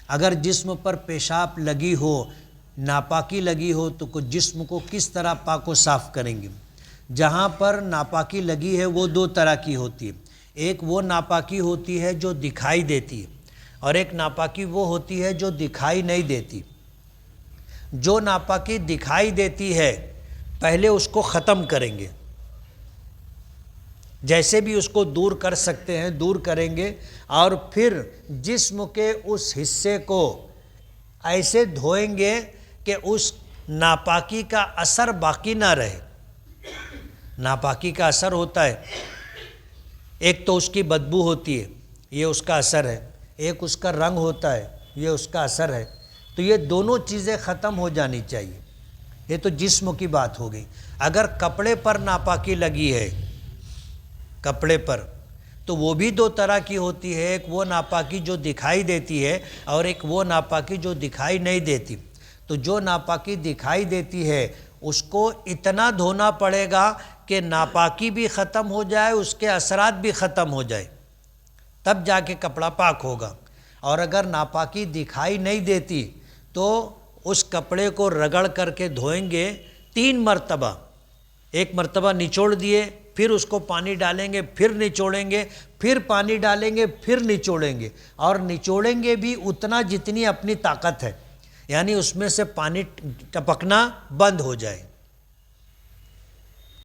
اگر جسم پر پیشاب لگی ہو، ناپاکی لگی ہو تو جسم کو کس طرح پاک و صاف کریں گے؟ جہاں پر ناپاکی لگی ہے وہ دو طرح کی ہوتی ہے، ایک وہ ناپاکی ہوتی ہے جو دکھائی دیتی ہے، اور ایک ناپاکی وہ ہوتی ہے جو دکھائی نہیں دیتی۔ جو ناپاکی دکھائی دیتی ہے پہلے اس کو ختم کریں گے، جیسے بھی اس کو دور کر سکتے ہیں دور کریں گے، اور پھر جسم کے اس حصے کو ایسے دھوئیں گے کہ اس ناپاکی کا اثر باقی نہ رہے۔ ناپاکی کا اثر ہوتا ہے، ایک تو اس کی بدبو ہوتی ہے، یہ اس کا اثر ہے، ایک اس کا رنگ ہوتا ہے، یہ اس کا اثر ہے، تو یہ دونوں چیزیں ختم ہو جانی چاہیے۔ یہ تو جسم کی بات ہو گئی۔ اگر کپڑے پر ناپاکی لگی ہے، کپڑے پر، تو وہ بھی دو طرح کی ہوتی ہے، ایک وہ ناپاکی جو دکھائی دیتی ہے اور ایک وہ ناپاکی جو دکھائی نہیں دیتی۔ تو جو ناپاکی دکھائی دیتی ہے اس کو اتنا دھونا پڑے گا کہ ناپاکی بھی ختم ہو جائے، اس کے اثرات بھی ختم ہو جائے، تب جا کے کپڑا پاک ہوگا۔ اور اگر ناپاکی دکھائی نہیں دیتی تو اس کپڑے کو رگڑ کر کے دھوئیں گے 3 مرتبہ، ایک مرتبہ نچوڑ دیے، پھر اس کو پانی ڈالیں گے، پھر نچوڑیں گے، پھر پانی ڈالیں گے، پھر نچوڑیں گے، اور نچوڑیں گے بھی اتنا جتنی اپنی طاقت ہے، یعنی اس میں سے پانی ٹپکنا بند ہو جائے۔